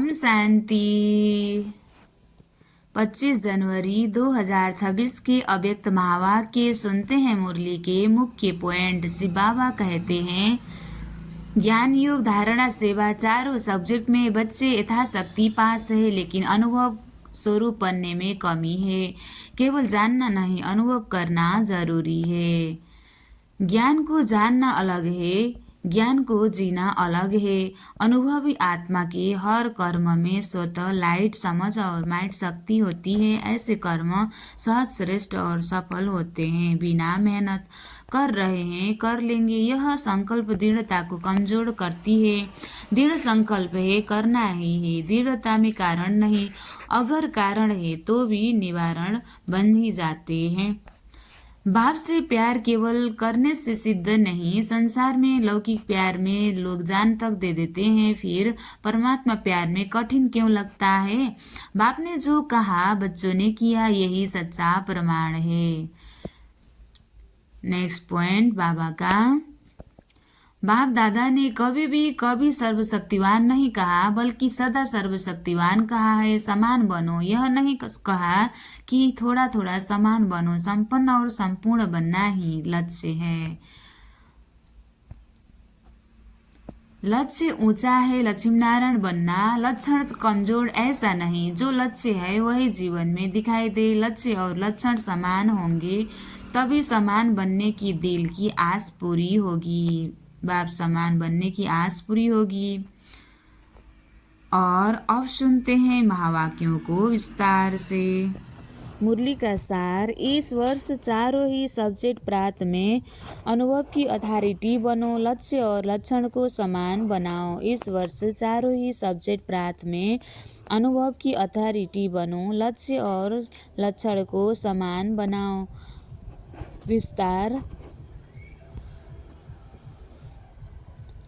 ओम शांति। 25 जनवरी 2026 के अव्यक्त महावाक्य सुनते हैं। मुरली के मुख्य पॉइंट। शिव बाबा कहते हैं, ज्ञान योग धारणा सेवा चारों सब्जेक्ट में बच्चे यथाशक्ति पास है, लेकिन अनुभव स्वरूप बनने में कमी है। केवल जानना नहीं, अनुभव करना जरूरी है। ज्ञान को जानना अलग है, ज्ञान को जीना अलग है। अनुभवी आत्मा के हर कर्म में स्वतः लाइट, समझ और माइट शक्ति होती है। ऐसे कर्म सहज, श्रेष्ठ और सफल होते हैं। बिना मेहनत कर रहे हैं, कर लेंगे, यह संकल्प दृढ़ता को कमजोर करती है। दृढ़ संकल्प है, करना ही है। दृढ़ता में कारण नहीं, अगर कारण है तो भी निवारण बन ही जाते हैं। बाप से प्यार केवल करने से सिद्ध नहीं। संसार में लौकिक प्यार में लोग जान तक दे देते हैं, फिर परमात्मा प्यार में कठिन क्यों लगता है? बाप ने जो कहा बच्चों ने किया, यही सच्चा प्रमाण है। नेक्स्ट पॉइंट बाबा का। बाप दादा ने कभी सर्वशक्तिवान नहीं कहा, बल्कि सदा सर्वशक्तिवान कहा है। समान बनो, यह नहीं कहा कि थोड़ा थोड़ा समान बनो। संपन्न और संपूर्ण बनना ही लक्ष्य है। लक्ष्य ऊंचा है, लक्ष्मीनारायण बनना। लक्षण कमजोर ऐसा नहीं, जो लक्ष्य है वही जीवन में दिखाई दे। लक्ष्य और लक्षण समान होंगे तभी समान बनने की दिल की आस पूरी होगी। बाप समान बनने की आस पूरी होगी। और अब सुनते हैं महावाक्यों को विस्तार से। मुरली का सार। इस वर्ष चारों ही सब्जेक्ट प्रात में अनुभव की अथॉरिटी बनो। लक्ष्य और लक्षण को समान बनाओ। इस वर्ष चारों ही सब्जेक्ट प्रात में अनुभव की अथॉरिटी बनो। लक्ष्य और लक्षण को समान बनाओ। विस्तार।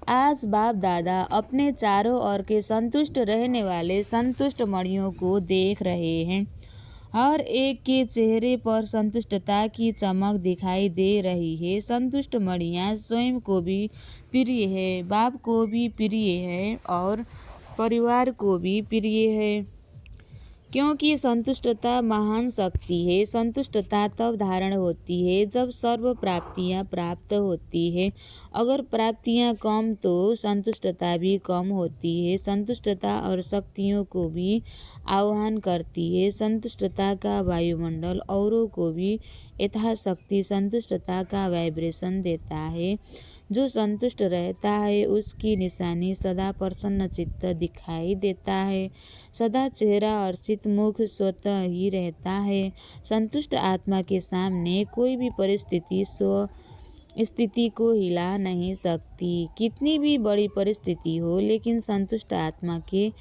आज बाप दादा अपने चारों ओर के संतुष्ट रहने वाले संतुष्ट मणियों को देख रहे हैं। हर एक के चेहरे पर संतुष्टता की चमक दिखाई दे रही है। संतुष्ट मणियाँ स्वयं को भी प्रिय है, बाप को भी प्रिय है और परिवार को भी प्रिय है, क्योंकि संतुष्टता महान शक्ति है। संतुष्टता तब धारण होती है जब सर्व प्राप्तियां प्राप्त होती है। अगर प्राप्तियां कम तो संतुष्टता भी कम होती है। संतुष्टता और शक्तियों को भी आह्वान करती है। संतुष्टता का वायुमंडल औरों को भी यथाशक्ति संतुष्टता का वाइब्रेशन देता है। जो संतुष्ट रहता है उसकी निशानी सदा प्रसन्न चित्त दिखाई देता है। सदा चेहरा हर्षित, मुख स्वतः ही रहता है। संतुष्ट आत्मा के सामने कोई भी परिस्थिति स्थिति को हिला नहीं सकती। कितनी भी बड़ी परिस्थिति हो, लेकिन संतुष्ट आत्मा के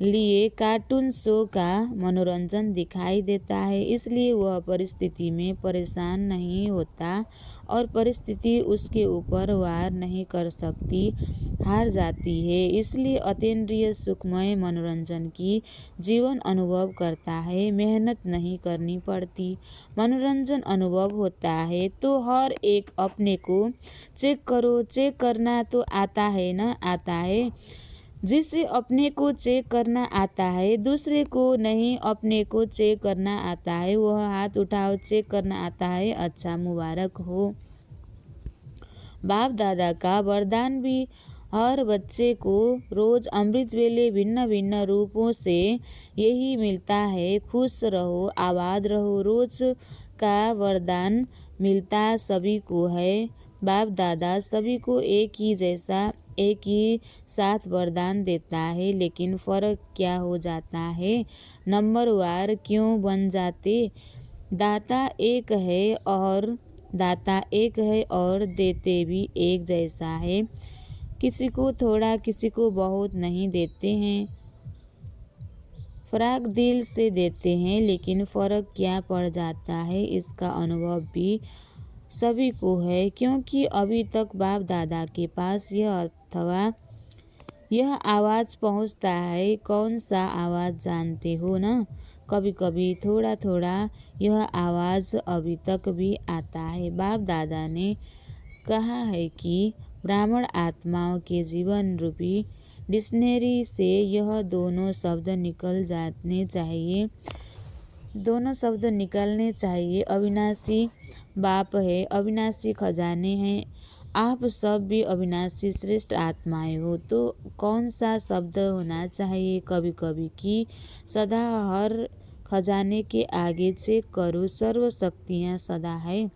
लिए कार्टून शो का मनोरंजन दिखाई देता है। इसलिए वह परिस्थिति में परेशान नहीं होता और परिस्थिति उसके ऊपर वार नहीं कर सकती, हार जाती है। इसलिए अतीन्द्रिय सुखमय मनोरंजन की जीवन अनुभव करता है। मेहनत नहीं करनी पड़ती, मनोरंजन अनुभव होता है। तो हर एक अपने को चेक करो। चेक करना तो आता है ना? आता है। जिसे अपने को चेक करना आता है, दूसरे को नहीं। अपने को चेक करना आता है, वह हाथ उठाओ। चेक करना आता है, अच्छा, मुबारक हो। बाप दादा का वरदान भी हर बच्चे को रोज अमृत वेले भिन्न भिन्न रूपों से यही मिलता है। खुश रहो, आबाद रहो। रोज का वरदान मिलता सभी को है। बाप दादा सभी को एक ही जैसा, एक ही साथ वरदान देता है, लेकिन फर्क क्या हो जाता है? नंबर वार क्यों बन जाते? दाता एक है और देते भी एक जैसा है। किसी को थोड़ा, किसी को बहुत नहीं देते हैं। फराक दिल से देते हैं, लेकिन फर्क क्या पड़ जाता है? इसका अनुभव भी सभी को है, क्योंकि अभी तक बाप दादा के पास यह आवाज़ पहुंचता है। कौन सा आवाज़ जानते हो ना? कभी कभी थोड़ा थोड़ा यह आवाज़ अभी तक भी आता है। बाप दादा ने कहा है कि ब्राह्मण आत्माओं के जीवन रूपी डिक्शनरी से यह दोनों शब्द निकल जाने चाहिए। दोनों शब्द निकलने चाहिए। अविनाशी बाप है, अविनाशी खजाने हैं। आप सब भी अविनाशी श्रेष्ठ आत्माएं हो। तो कौन सा शब्द होना चाहिए? कभी कभी कि सदा हर खजाने के आगे चेक करो। सर्व शक्तियाँ सदा है,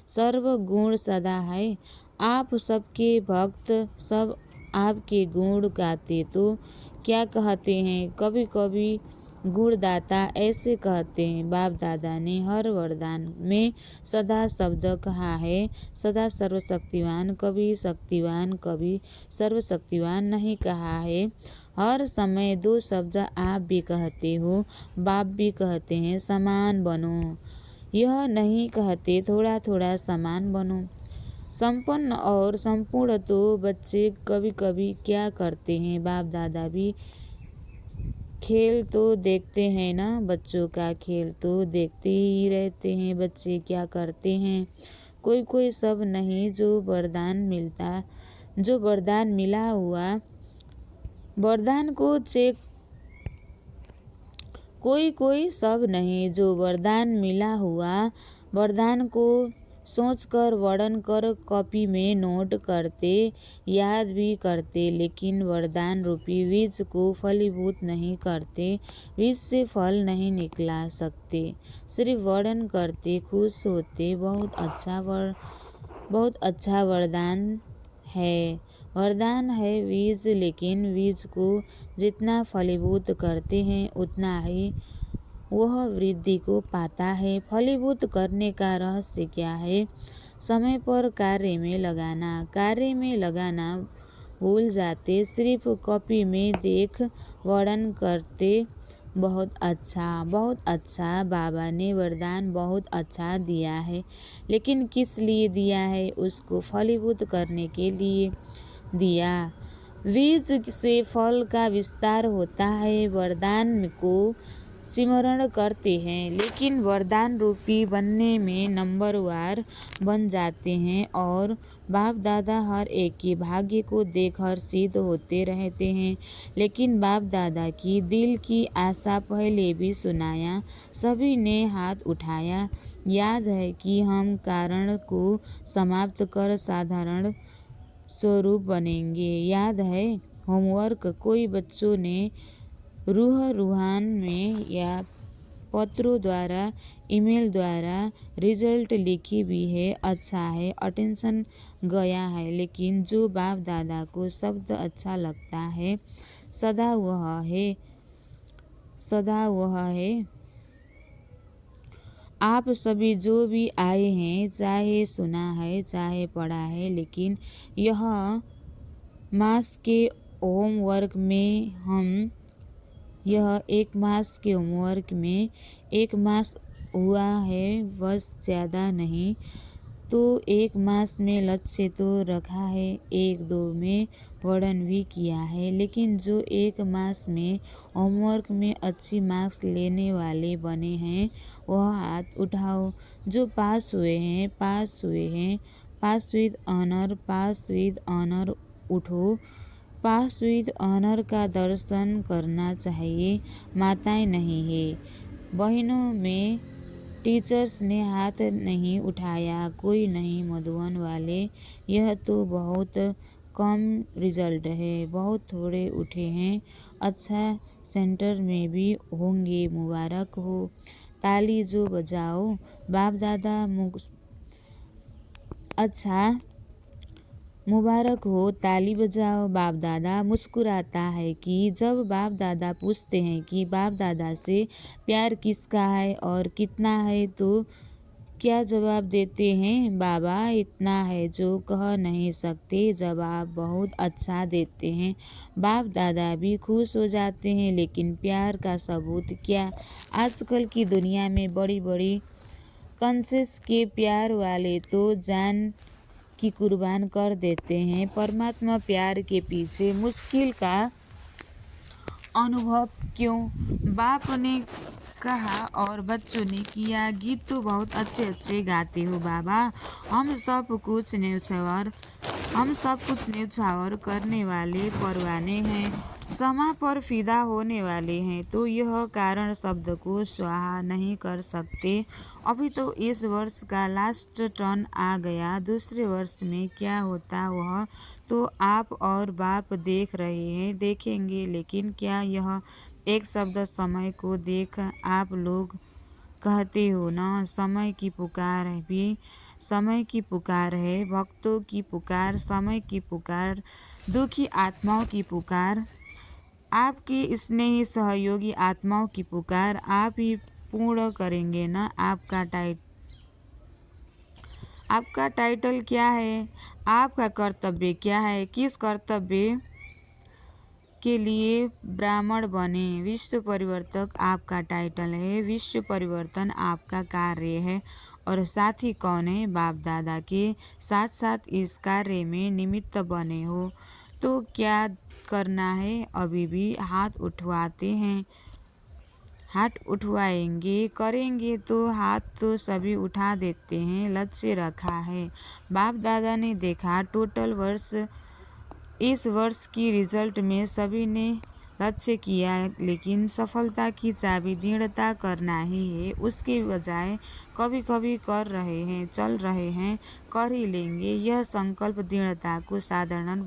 सर्व गुण सदा है। आप सबके भक्त सब आपके गुण गाते तो क्या कहते हैं? कभी कभी गुणदाता ऐसे कहते हैं। बाप दादा ने हर वरदान में सदा शब्द कहा है। सदा सर्वशक्तिवान, कभी शक्तिवान, कभी सर्वशक्तिवान नहीं कहा है। हर समय दो शब्द आप भी कहते हो, बाप भी कहते हैं, समान बनो। यह नहीं कहते थोड़ा थोड़ा समान बनो। संपन्न और संपूर्ण तो बच्चे कभी कभी क्या करते हैं? बाप दादा भी खेल तो देखते हैं ना, बच्चों का खेल तो देखते ही रहते हैं। बच्चे क्या करते हैं? कोई कोई सब नहीं जो वरदान मिला हुआ वरदान को चेक कोई कोई सब नहीं जो वरदान मिला हुआ वरदान को सोचकर वर्णन कर कॉपी में नोट करते, याद भी करते, लेकिन वरदान रूपी बीज को फलीभूत नहीं करते। बीज से फल नहीं निकला सकते, सिर्फ वर्णन करते, खुश होते। बहुत अच्छा वरदान है बीज, लेकिन बीज को जितना फलीभूत करते हैं उतना ही वह वृद्धि को पाता है। फलीभूत करने का रहस्य क्या है? समय पर कार्य में लगाना भूल जाते, सिर्फ कॉपी में देख वर्णन करते। बहुत अच्छा, बाबा ने वरदान बहुत अच्छा दिया है, लेकिन किस लिए दिया है? उसको फलीभूत करने के लिए दिया। बीज से फल का विस्तार होता है। वरदान को स्मरण करते हैं, लेकिन वरदान रूपी बनने में नंबरवार बन जाते हैं और बाप दादा हर एक के भाग्य को देख हर्षित होते रहते हैं। लेकिन बाप दादा की दिल की आशा पहले भी सुनाया, सभी ने हाथ उठाया। याद है कि हम कारण को समाप्त कर साधारण स्वरूप बनेंगे। याद है होमवर्क कोई बच्चों ने रूहान में या पत्रों द्वारा, ईमेल द्वारा रिजल्ट लिखी भी है। अच्छा है, अटेंशन गया है, लेकिन जो बाप दादा को शब्द अच्छा लगता है सदा वह है। आप सभी जो भी आए हैं, चाहे सुना है चाहे पढ़ा है, लेकिन यह मास के होमवर्क में एक मास हुआ है, बस ज़्यादा नहीं। तो एक मास में लक्ष्य तो रखा है, एक दो में वर्णन भी किया है, लेकिन जो एक मास में होमवर्क में अच्छी मार्क्स लेने वाले बने हैं वह हाथ उठाओ। जो पास हुए हैं पास विद ऑनर उठो। पास विद ऑनर का दर्शन करना चाहिए, माताएं नहीं है। बहनों में टीचर्स ने हाथ नहीं उठाया, कोई नहीं। मधुबन वाले, यह तो बहुत कम रिजल्ट है, बहुत थोड़े उठे हैं। अच्छा सेंटर में भी होंगे, मुबारक हो। ताली जो बजाओ, बाप दादा अच्छा मुबारक हो, ताली बजाओ। बाप दादा मुस्कुराता है कि जब बाप दादा पूछते हैं कि बाप दादा से प्यार किसका है और कितना है, तो क्या जवाब देते हैं? बाबा इतना है जो कह नहीं सकते। जवाब बहुत अच्छा देते हैं। बाप दादा भी खुश हो जाते हैं, लेकिन प्यार का सबूत क्या? आजकल की दुनिया में बड़ी बड़ी कंसेस के प्यार वाले तो जान की कुर्बान कर देते हैं। परमात्मा प्यार के पीछे मुश्किल का अनुभव क्यों? बाप ने कहा और बच्चों ने किया। गीत तो बहुत अच्छे गाते हो बाबा, हम सब कुछ न्यूछवर हम सब कुछ न्यौछावर करने वाले परवाने हैं, समय पर फिदा होने वाले हैं, तो यह कारण शब्द को स्वाहा नहीं कर सकते। अभी तो इस वर्ष का लास्ट टर्न आ गया, दूसरे वर्ष में क्या होता वह तो आप और बाप देख रहे हैं, देखेंगे। लेकिन क्या यह एक शब्द समय को देख आप लोग कहते हो न, समय की पुकार है भी, समय की पुकार है, भक्तों की पुकार, समय की पुकार, दुखी आत्माओं की पुकार, आपकी स्नेही सहयोगी आत्माओं की पुकार। आप ही पूर्ण करेंगे न। आपका टाइटल क्या है? आपका कर्तव्य क्या है? किस कर्तव्य के लिए ब्राह्मण बने? विश्व परिवर्तक आपका टाइटल है, विश्व परिवर्तन आपका कार्य है। और साथी कौन है? बाप दादा के साथ साथ इस कार्य में निमित्त बने हो। तो क्या करना है? अभी भी हाथ उठवाते हैं, हाथ उठवाएंगे, करेंगे तो हाथ तो सभी उठा देते हैं। लक्ष्य रखा है, बाप दादा ने देखा टोटल वर्ष, इस वर्ष की रिजल्ट में सभी ने लक्ष्य किया, लेकिन सफलता की चाबी दृढ़ता करना ही है। उसके बजाय कभी कभी कर रहे हैं, चल रहे हैं, कर ही लेंगे। यह संकल्प दृढ़ता को साधारण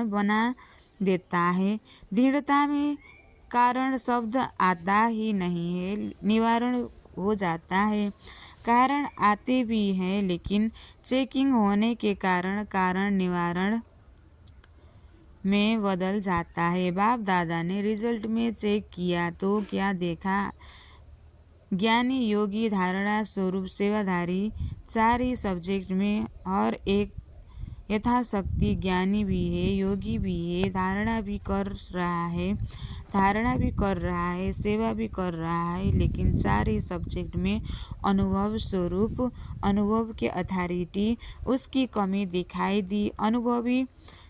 बना देता है। दृढ़ता में कारण शब्द आता ही नहीं है, निवारण हो जाता है। कारण आते भी हैं, लेकिन चेकिंग होने के कारण निवारण में बदल जाता है। बाप दादा ने रिजल्ट में चेक किया तो क्या देखा? ज्ञानी, योगी, धारणा, स्वरूप, सेवाधारी, चार ही सब्जेक्ट में हर एक यथाशक्ति ज्ञानी भी है, योगी भी है, धारणा भी कर रहा है, सेवा भी कर रहा है, लेकिन चार ही सब्जेक्ट में अनुभव स्वरूप, अनुभव के अथॉरिटी, उसकी कमी दिखाई दी। अनुभवी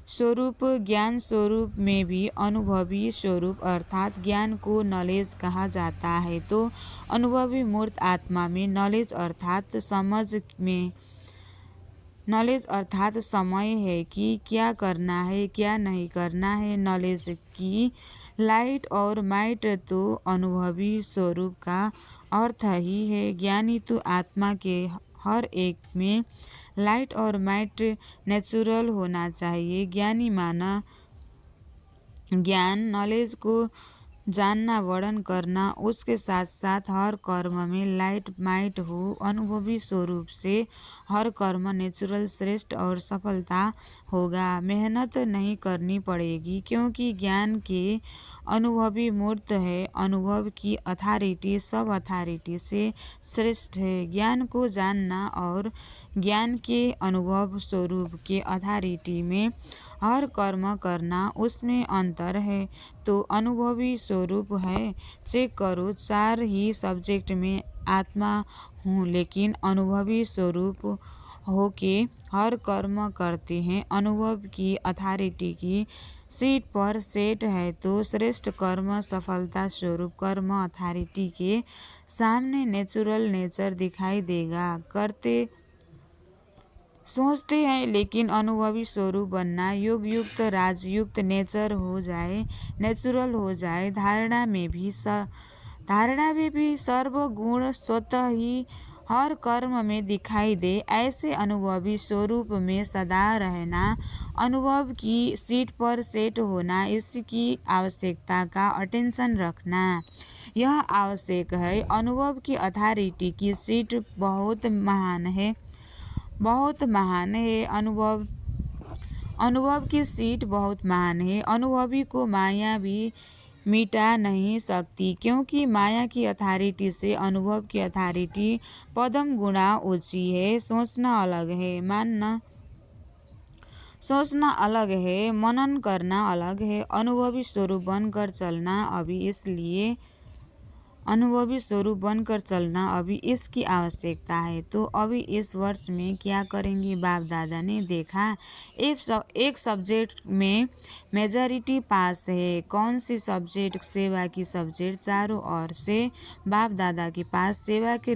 स्वरूप, ज्ञान स्वरूप में भी अनुभवी स्वरूप अर्थात ज्ञान को नॉलेज कहा जाता है, तो अनुभवी मूर्त आत्मा में नॉलेज अर्थात समय है कि क्या करना है, क्या नहीं करना है। नॉलेज की लाइट और माइट तो अनुभवी स्वरूप का अर्थ ही है। ज्ञानी तो आत्मा के हर एक में लाइट और माइट नेचुरल होना चाहिए। ज्ञानी माना ज्ञान, नॉलेज को जानना, वर्णन करना, उसके साथ साथ हर कर्म में लाइट माइट हो। अनुभवी स्वरूप से हर कर्म नेचुरल, श्रेष्ठ और सफलता होगा। मेहनत नहीं करनी पड़ेगी, क्योंकि ज्ञान के अनुभवी मूर्त है। अनुभव की अथॉरिटी सब अथॉरिटी से श्रेष्ठ है। ज्ञान को जानना और ज्ञान के अनुभव स्वरूप के अथॉरिटी में हर कर्म करना, उसमें अंतर है। तो अनुभवी स्वरूप है, चेक करो, चार ही सब्जेक्ट में आत्मा हूँ, लेकिन अनुभवी स्वरूप होके हर कर्म करते हैं। अनुभव की अथॉरिटी की सीट पर सेट है, तो श्रेष्ठ कर्म सफलता स्वरूप कर्म अथॉरिटी के सामने नेचुरल नेचर दिखाई देगा। करते सोचते हैं, लेकिन अनुभवी स्वरूप बनना, योग युक्त, राजयुक्त नेचर हो जाए, नेचुरल हो जाए। धारणा में भी सर्वगुण स्वतः ही हर कर्म में दिखाई दे, ऐसे अनुभवी स्वरूप में सदा रहना, अनुभव की सीट पर सेट होना, इसकी आवश्यकता का अटेंशन रखना, यह आवश्यक है। अनुभव की अथॉरिटी की सीट बहुत महान है, बहुत महान है। अनुभव की सीट बहुत महान है। अनुभवी को माया भी मिटा नहीं सकती, क्योंकि माया की अथॉरिटी से अनुभव की अथॉरिटी पदम गुणा ऊंची है। सोचना अलग है, मनन करना अलग है। अनुभवी स्वरूप बनकर चलना अभी इसकी आवश्यकता है। तो अभी इस वर्ष में क्या करेंगे? बाप दादा ने देखा एक सब्जेक्ट में मेजॉरिटी पास है। कौन सी सब्जेक्ट? सेवा की सब्जेक्ट। चारों ओर से बाप दादा के पास सेवा के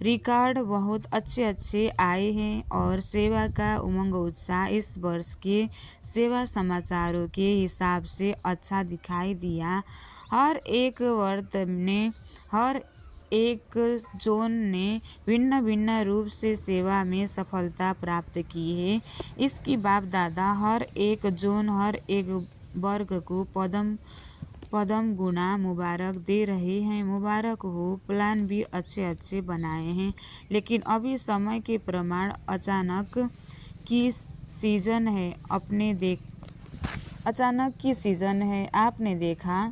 रिकॉर्ड बहुत अच्छे आए हैं और सेवा का उमंग उत्साह इस वर्ष के सेवा समाचारों के हिसाब से अच्छा दिखाई दिया। हर एक वर्ग ने हर एक जोन ने भिन्न भिन्न रूप से सेवा में सफलता प्राप्त की है। इसकी बाप दादा हर एक जोन हर एक वर्ग को पदम गुना मुबारक दे रहे हैं। मुबारक हो, प्लान भी अच्छे बनाए हैं, लेकिन अभी समय के प्रमाण अचानक की सीजन है। आपने देखा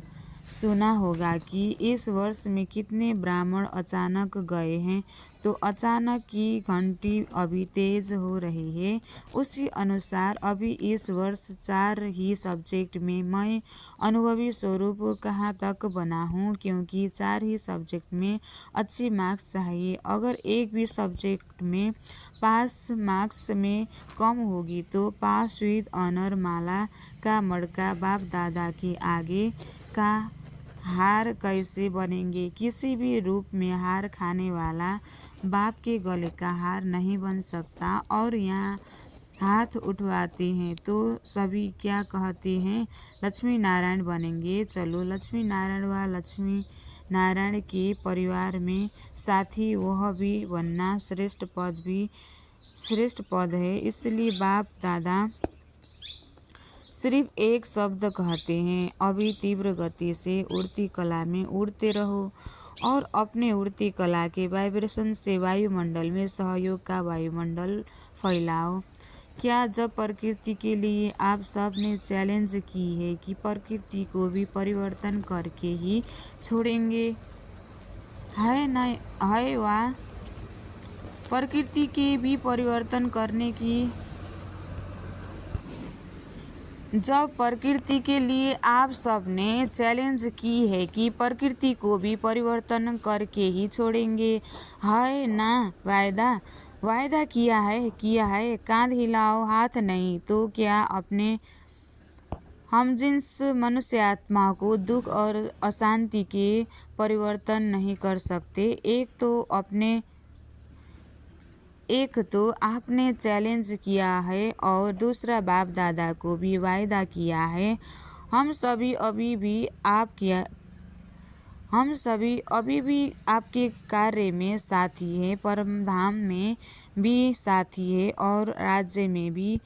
सुना होगा कि इस वर्ष में कितने ब्राह्मण अचानक गए हैं, तो अचानक की घंटी अभी तेज हो रही है। उसी अनुसार अभी इस वर्ष 4 ही सब्जेक्ट में मैं अनुभवी स्वरूप कहाँ तक बना हूँ, क्योंकि 4 ही सब्जेक्ट में अच्छी मार्क्स चाहिए। अगर एक भी सब्जेक्ट में पास मार्क्स में कम होगी तो पास विद ऑनर माला का मड़का बाप दादा के आगे का हार कैसे बनेंगे। किसी भी रूप में हार खाने वाला बाप के गले का हार नहीं बन सकता। और यहाँ हाथ उठवाते हैं तो सभी क्या कहते हैं, लक्ष्मी नारायण बनेंगे। चलो, लक्ष्मी नारायण व लक्ष्मी नारायण के परिवार में साथी वह भी बनना श्रेष्ठ पद है। इसलिए बाप दादा सिर्फ एक शब्द कहते हैं, अभी तीव्र गति से उड़ती कला में उड़ते रहो और अपने उड़ती कला के वाइब्रेशन से वायुमंडल में सहयोग का वायुमंडल फैलाओ। क्या जब प्रकृति के लिए आप सब ने चैलेंज की है कि प्रकृति को भी परिवर्तन करके ही छोड़ेंगे? है वाह, प्रकृति के भी परिवर्तन करने की। जब प्रकृति के लिए आप सब ने चैलेंज की है कि प्रकृति को भी परिवर्तन करके ही छोड़ेंगे, है ना? वायदा किया है। कांध हिलाओ, हाथ नहीं तो क्या अपने हमजिन्स मनुष्यात्मा को दुख और अशांति के परिवर्तन नहीं कर सकते? एक तो आपने चैलेंज किया है और दूसरा बाप दादा को भी वायदा किया है। हम सभी अभी भी आपके कार्य में साथी हैं, परमधाम में भी साथी है और राज्य में भी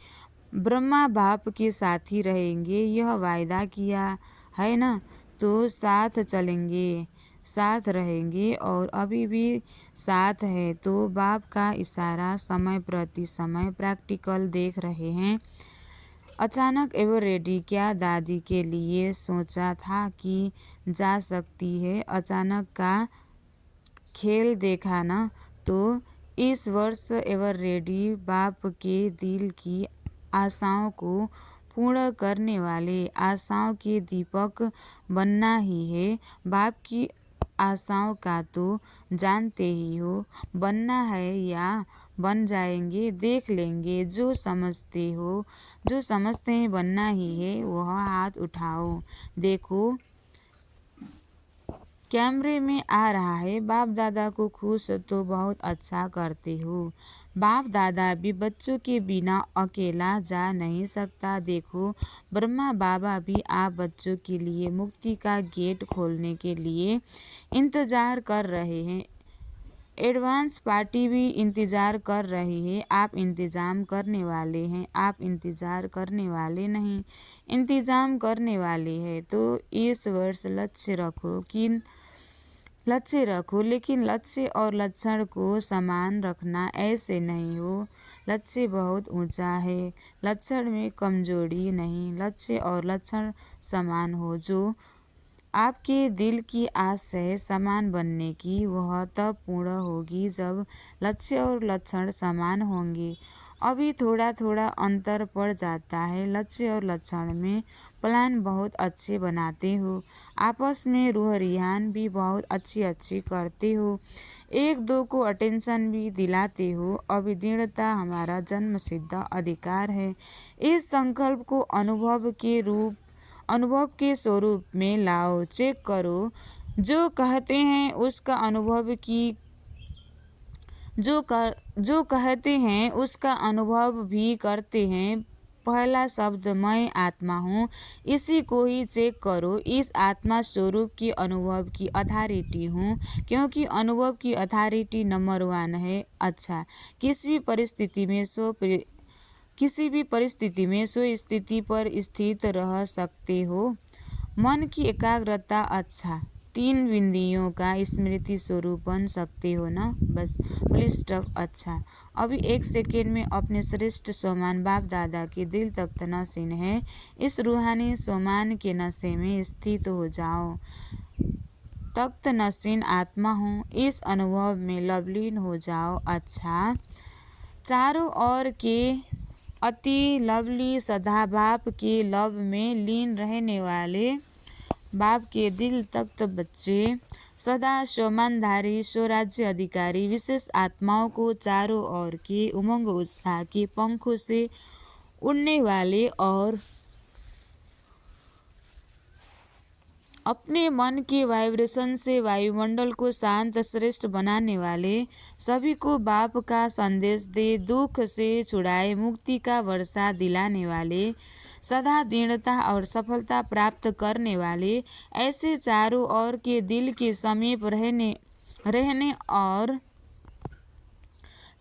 ब्रह्मा बाप के साथी रहेंगे। यह वायदा किया है ना? तो साथ चलेंगे, साथ रहेंगे और अभी भी साथ है। तो बाप का इशारा समय प्रति समय प्रैक्टिकल देख रहे हैं। अचानक एवरेडी क्या दादी के लिए सोचा था कि जा सकती है? अचानक का खेल देखा ना? तो इस वर्ष एवरेडी बाप के दिल की आशाओं को पूर्ण करने वाले आशाओं के दीपक बनना ही है। बाप की आशाओं का तो जानते ही हो, बनना है या बन जाएंगे, देख लेंगे। जो समझते हैं बनना ही है, वह हाथ उठाओ। देखो, कैमरे में आ रहा है। बाप दादा को खुश तो बहुत अच्छा करते हो। बाप दादा भी बच्चों के बिना अकेला जा नहीं सकता। देखो, ब्रह्मा बाबा भी आप बच्चों के लिए मुक्ति का गेट खोलने के लिए इंतजार कर रहे हैं। एडवांस पार्टी भी इंतजार कर रही है। आप इंतजाम करने वाले हैं, आप इंतजार करने वाले नहीं, इंतजाम करने वाले हैं। तो इस वर्ष लक्ष्य रखो, लेकिन लक्ष्य और लक्षण को समान रखना ऐसे नहीं हो। लक्ष्य बहुत ऊंचा है, लक्षण में कमजोरी नहीं। लक्ष्य और लक्षण समान हो। जो आपके दिल की आस है समान बनने की, वह तब पूर्ण होगी जब लक्ष्य और लक्षण समान होंगे। अभी थोड़ा अंतर पड़ जाता है। लक्ष्य और लक्षण में प्लान बहुत अच्छे बनाते हो, आपस में रूह रिहान भी बहुत अच्छी करते हो, एक दो को अटेंशन भी दिलाते हो। अभी दृढ़ता हमारा जन्म सिद्ध अधिकार है। इस संकल्प को अनुभव के स्वरूप में लाओ। चेक करो, जो कहते हैं उसका अनुभव की जो कहते हैं उसका अनुभव भी करते हैं। पहला शब्द मैं आत्मा हूँ, इसी को ही चेक करो। इस आत्मा स्वरूप की अनुभव की अथॉरिटी हूँ, क्योंकि अनुभव की अथॉरिटी नंबर 1 है। अच्छा, किसी भी परिस्थिति में सो स्थिति पर स्थित रह सकते हो। मन की एकाग्रता। अच्छा, 3 बिंदियों का स्मृति स्वरूप बन सकते हो ना, बस फुल स्टॉप। अच्छा, अभी 1 सेकेंड में अपने श्रेष्ठ सोमान बाप दादा के दिल तख्त नशीन है, इस रूहानी सोमान के नशे में स्थित हो जाओ। तख्त नशीन आत्मा हूँ, इस अनुभव में लवलीन हो जाओ। अच्छा, चारों ओर के अति लवली सदा बाप के लव में लीन रहने वाले बाप के दिल तख्त बच्चे, सदा सोमानधारी स्वराज्य अधिकारी विशेष आत्माओं को चारों ओर के उमंग उत्साह के पंखों से उड़ने वाले और अपने मन के वाइब्रेशन से वायुमंडल को शांत श्रेष्ठ बनाने वाले, सभी को बाप का संदेश दे दुख से छुड़ाए मुक्ति का वर्षा दिलाने वाले, सदा दृढ़ता और सफलता प्राप्त करने वाले, ऐसे चारों ओर के दिल के समीप रहने और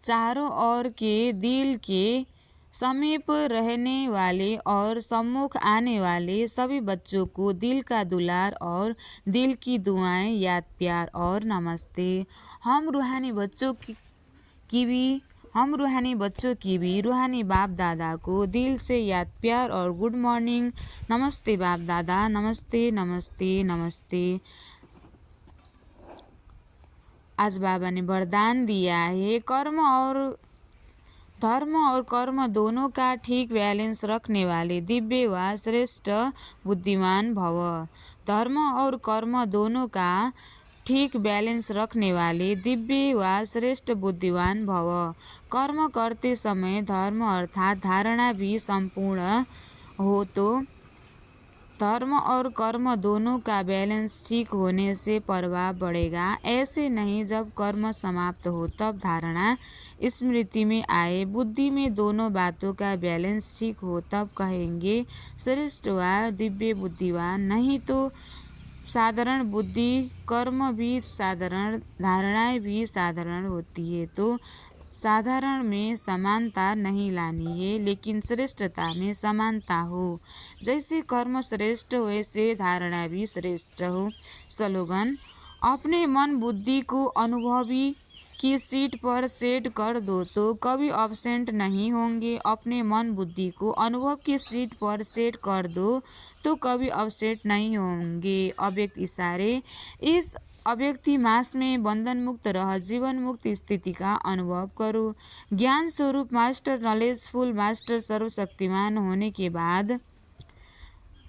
चारों ओर के दिल के समीप रहने वाले और सम्मुख आने वाले सभी बच्चों को दिल का दुलार और दिल की दुआएं, याद, प्यार और नमस्ते। हम रूहानी बच्चों की भी रूहानी बाप दादा को दिल से याद, प्यार और गुड मॉर्निंग। नमस्ते बाप दादा, नमस्ते नमस्ते नमस्ते। आज बाबा ने वरदान दिया है, धर्म और कर्म दोनों का ठीक बैलेंस रखने वाले दिव्य व श्रेष्ठ बुद्धिमान भव। धर्म और कर्म दोनों का ठीक बैलेंस रखने वाले दिव्य व श्रेष्ठ बुद्धिमान भव। कर्म करते समय धर्म अर्थात धारणा भी संपूर्ण हो तो धर्म और कर्म दोनों का बैलेंस ठीक होने से प्रभाव बढ़ेगा। ऐसे नहीं, जब कर्म समाप्त हो तब धारणा स्मृति में आए। बुद्धि में दोनों बातों का बैलेंस ठीक हो तब कहेंगे श्रेष्ठ व दिव्य बुद्धिवान। नहीं तो साधारण बुद्धि, कर्म भी साधारण, धारणाएं भी साधारण होती है। तो साधारण में समानता नहीं लानी है, लेकिन श्रेष्ठता में समानता हो। जैसे कर्म श्रेष्ठ वैसे धारणा भी श्रेष्ठ हो। स्लोगन: अपने मन बुद्धि को अनुभवी की सीट पर सेट कर दो तो कभी अब्सेंट नहीं होंगे। अपने मन बुद्धि को अनुभव की सीट पर सेट कर दो तो कभी अपसेट नहीं होंगे। अव्यक्त इशारे: इस अव्यक्ति मास में बंधन मुक्त रह जीवन मुक्त स्थिति का अनुभव करो। ज्ञान स्वरूप मास्टर नॉलेजफुल मास्टर सर्वशक्तिमान होने के बाद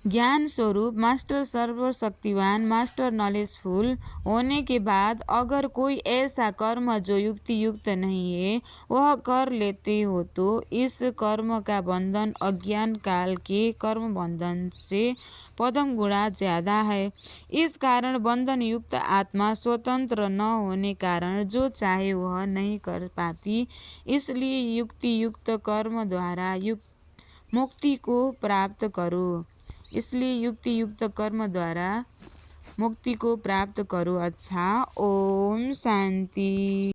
ज्ञान स्वरूप मास्टर सर्वशक्तिवान मास्टर नॉलेजफुल होने के बाद अगर कोई ऐसा कर्म जो युक्ति युक्त नहीं है वह कर लेते हो तो इस कर्म का बंधन अज्ञान काल के कर्म बंधन से पदम गुणा ज्यादा है। इस कारण बंधन युक्त आत्मा स्वतंत्र न होने कारण जो चाहे वह नहीं कर पाती। इसलिए युक्ति युक्त कर्म द्वारा मुक्ति को प्राप्त करो। अच्छा, ओम शांति।